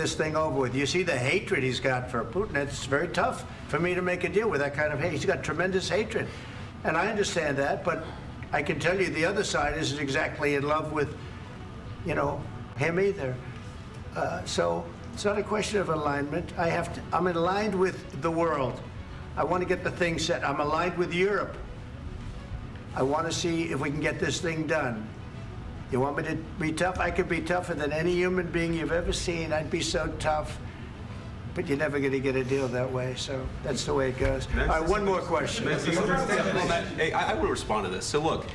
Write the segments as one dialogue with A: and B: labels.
A: this thing over with. You see the hatred he's got for Putin. It's very tough for me to make a deal with that kind of hate. He's got tremendous hatred. And I understand that, but I can tell you the other side isn't exactly in love with, you know, him either. So it's not a question of alignment. I'm aligned with the world. I want to get the thing set. I'm aligned with Europe. I want to see if we can get this thing done. You want me to be tough? I could be tougher than any human being you've ever seen. I'd be so tough. But you're never going to get a deal that way, so that's the way it goes. All right, one more question.
B: Hey, I want to respond to this. So look,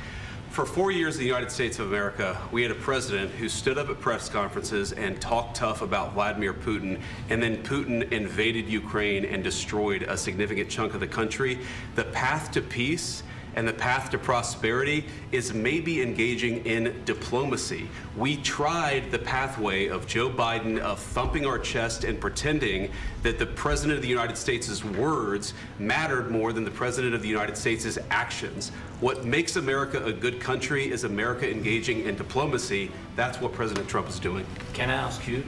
B: for 4 years in the United States of America, we had a president who stood up at press conferences and talked tough about Vladimir Putin, and then Putin invaded Ukraine and destroyed a significant chunk of the country. The path to peace and the path to prosperity is maybe engaging in diplomacy. We tried the pathway of Joe Biden of thumping our chest and pretending that the President of the United States' words mattered more than the President of the United States' actions. What makes America a good country is America engaging in diplomacy. That's what President Trump is doing.
C: Can I ask you?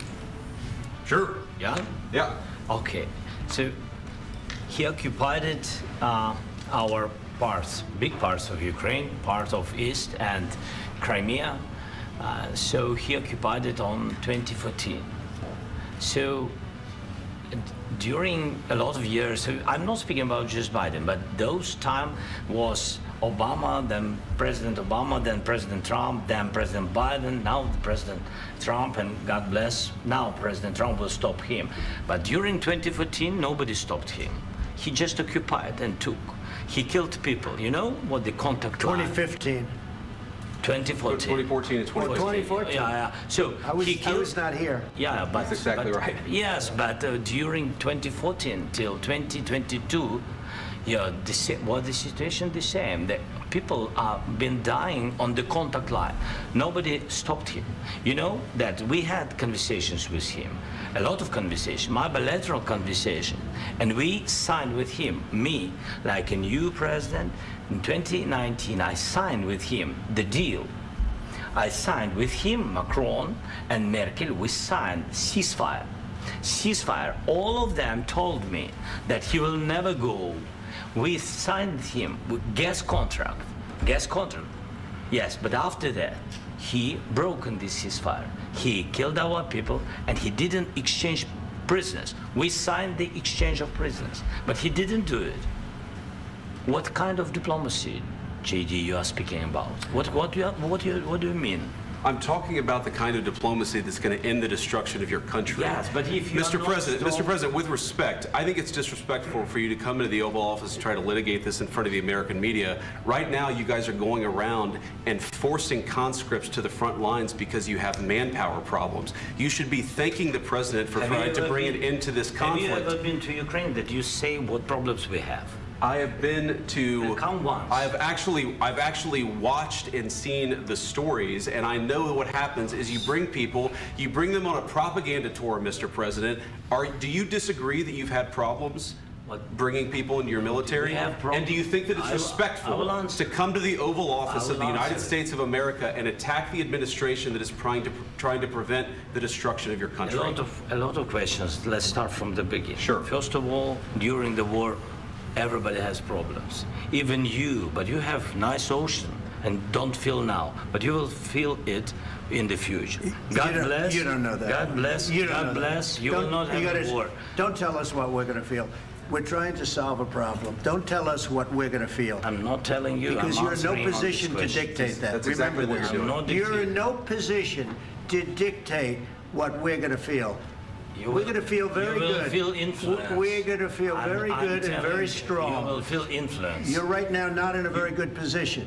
B: Sure.
C: Yeah?
B: Yeah.
C: Okay. So he occupied our parts, big parts of Ukraine, part of East and Crimea. So he occupied it on 2014. So during a lot of years, so I'm not speaking about just Biden, but those time was Obama, then President Obama, then President Trump, then President Biden, now President Trump, and God bless, now President Trump will stop him. But during 2014, nobody stopped him. He just occupied and took. He killed people. You know what the contact line?
A: 2015.
B: 2014
C: 2014.
B: and 2014.
A: 2014.
C: Yeah. So
A: I was not here.
C: Yeah, but
B: that's exactly right.
C: Yes, but during 2014 till 2022, yeah, the situation the same. The people have been dying on the contact line. Nobody stopped him. You know that we had conversations with him, a lot of conversation, my bilateral conversation, and we signed with him, me, like a new president. In 2019, I signed with him the deal. I signed with him, Macron and Merkel, we signed ceasefire. Ceasefire, all of them told me that he will never go. We signed him with gas contract, yes, but after that, he broken this ceasefire. He killed our people and he didn't exchange prisoners. We signed the exchange of prisoners, but he didn't do it. What kind of diplomacy, JD, you are speaking about? What do you mean?
B: I'm talking about the kind of diplomacy that's going to end the destruction of your country.
C: Yes, but if you
B: Mr. President, with respect, I think it's disrespectful for you to come into the Oval Office and try to litigate this in front of the American media. Right now, you guys are going around and forcing conscripts to the front lines because you have manpower problems. You should be thanking the President for trying to bring an end to this conflict.
C: Have you ever been to Ukraine that you say what problems we have?
B: I have been to.
C: Come once.
B: I've actually watched and seen the stories, and I know what happens is you bring them on a propaganda tour, Mr. President. Do you disagree that you've had problems bringing people into your military? And do you think that it's respectful to come to the Oval Office of the United States of America and attack the administration that is trying to prevent the destruction of your country?
C: A lot of questions. Let's start from the beginning.
B: Sure.
C: First of all, during the war, everybody has problems, even you, but you have nice ocean and don't feel now, but you will feel it in the future. God bless.
A: You don't know that.
C: God bless. God bless. You will not have a war.
A: Don't tell us what we're going to feel. We're trying to solve a problem. Don't tell us what we're going to feel.
C: I'm not telling you.
A: Because you're in no position to dictate that.
B: That's exactly what you're doing.
A: You're in no position to dictate what we're going to feel. We're going to feel very good.
C: You will feel influence.
A: We're going to feel very good and very strong.
C: You will feel influence.
A: You're right now not in a very good position.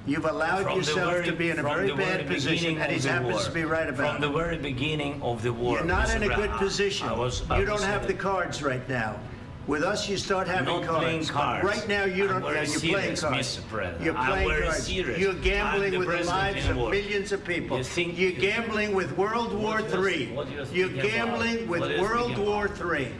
A: You've allowed yourself to be in a very bad position, and he happens to be right about it.
C: From the very beginning of the war.
A: You're not in a good position. You don't have the cards right now. With us, you start having cards. Right now, you don't. You're playing cards. You're playing cards. You're gambling with the lives of millions of people. You're gambling with World War III. You're gambling with World War III.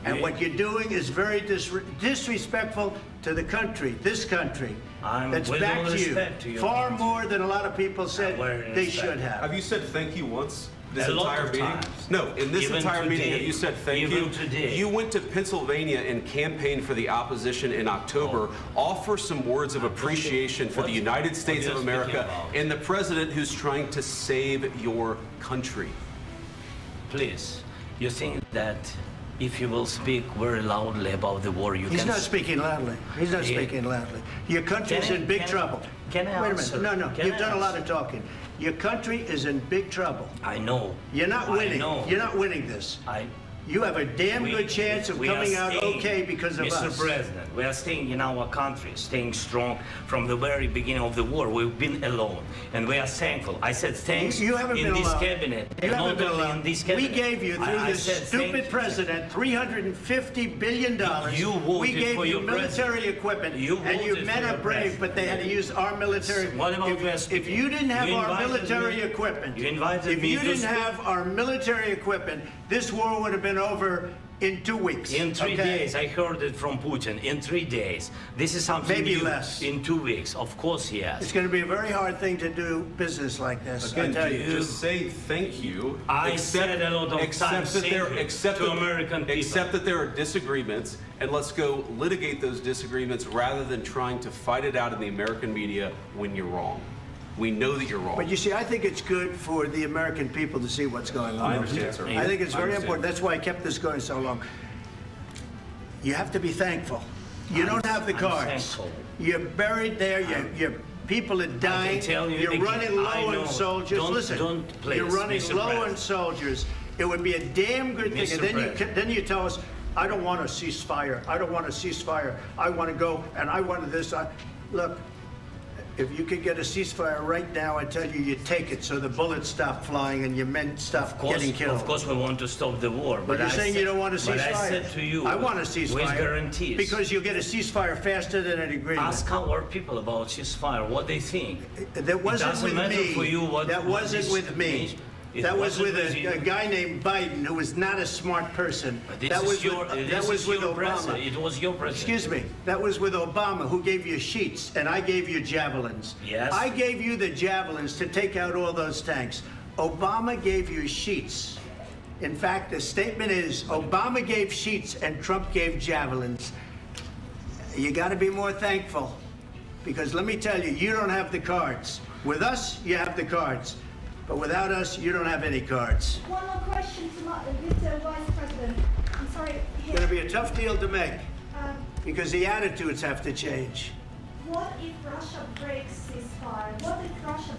A: And what you're doing is very disrespectful to the country, this country, that's back to you, far more than a lot of people said they should have.
B: Have you said thank you once? this
C: A lot
B: entire
C: of
B: meeting?
C: times.
B: No, in this
C: Even
B: entire meeting,
C: today.
B: have you said thank you?
C: Even today.
B: You went to Pennsylvania and campaigned for the opposition in October. Offer some words of appreciation for the United States
C: what
B: of
C: you're speaking
B: America
C: about?
B: and the president who's trying to save your country.
C: Please, you think that if you will speak very loudly about the war, you
A: He's
C: can...
A: not speaking loudly. He's not
C: He-
A: speaking loudly. Your country's
C: Can I-
A: in big
C: can I-
A: trouble.
C: can I
A: Wait a
C: answer?
A: minute. No,
C: Can
A: you've
C: I
A: done a lot
C: answer?
A: of talking. Your country is in big trouble.
C: I know.
A: You're not winning.
C: I know.
A: You're not winning this. You have a damn
C: We-
A: good chance of
C: we are
A: coming out
C: staying,
A: okay because of
C: Mr.
A: us.
C: President, we are staying in our country, staying strong from the very beginning of the war. We've been alone, and we are thankful. I said thanks
A: You haven't
C: in
A: been
C: this
A: alone.
C: cabinet.
A: You
C: and
A: haven't
C: not
A: been
C: only
A: alone.
C: in this
A: We
C: cabinet.
A: gave you, through
C: I
A: this
C: said
A: stupid
C: thank-
A: president, $350 billion.
C: You voted
A: we gave
C: for
A: you
C: your
A: military
C: president.
A: equipment,
C: You
A: and you
C: voted
A: men
C: for
A: are
C: your
A: brave,
C: president.
A: but they had to use our military.
C: What about
A: if,
C: West
A: if you didn't have
C: You
A: our
C: invited
A: military
C: me-
A: equipment,
C: you invited
A: if
C: me
A: you
C: to
A: didn't
C: speak.
A: have our military equipment, this war would have been over in 2 weeks.
C: In 3
A: okay?
C: days, I heard it from Putin. In 3 days, this is something
A: Maybe
C: new.
A: less.
C: In 2 weeks, of course,
A: It's
C: yes.
A: going to be a very hard thing to do business like this. I
B: Again,
A: tell you.
B: just say thank you.
C: I said a lot of
B: accept
C: times
B: that
C: thank
B: there,
C: you
B: accept
C: to
B: that-
C: American people.
B: Accept that there are disagreements, and let's go litigate those disagreements rather than trying to fight it out in the American media when you're wrong. We know that you're wrong.
A: But you see, I think it's good for the American people to see what's going on.
B: I understand, sir.
A: I think it's
B: I
A: very
B: understand.
A: important. That's why I kept this going so long. You have to be thankful. You don't have the
C: I'm
A: cards.
C: thankful.
A: You're buried there. Your people are dying.
C: tell you
A: You're
C: again,
A: running low
C: I know.
A: on soldiers.
C: Don't-
A: Listen,
C: don't, please,
A: you're running
C: Mr.
A: low on
C: President.
A: soldiers. It would be a damn good thing.
C: Mr.
A: And then
C: President.
A: then you tell us, I don't want a ceasefire. I don't want a ceasefire. I want to go and I want this. Look, if you could get a ceasefire right now, I tell you, you take it so the bullets stop flying and your men stop getting killed.
C: Of course, we want to stop the war.
A: But you're
C: I
A: saying
C: said-
A: you don't want a ceasefire.
C: But I said to you,
A: I want a ceasefire.
C: with guarantees.
A: Because you'll get a ceasefire faster than an agreement.
C: Ask our people about ceasefire, what they think.
A: That wasn't
C: doesn't
A: with
C: matter
A: me.
C: for you what-
A: that
C: what
A: wasn't
C: this
A: with me.
C: means. It
A: That was
C: wasn't
A: with
C: with you.
A: a guy named Biden who was not a smart person.
C: But this
A: That
C: is
A: was
C: your,
A: with,
C: this
A: that was
C: is
A: with
C: your
A: Obama.
C: president. It was your president.
A: Excuse me. That was with Obama, who gave you sheets, and I gave you javelins.
C: Yes.
A: I gave you the javelins to take out all those tanks. Obama gave you sheets. In fact, the statement is Obama gave sheets and Trump gave javelins. You got to be more thankful, because let me tell you, you don't have the cards. With us, you have the cards. But without us, you don't have any cards.
D: One more question to Mr. Vice President. I'm sorry.
A: It's going to be a tough deal to make,
D: Um,
A: because the attitudes have to change.
D: what if Russia breaks ceasefire? What if Russia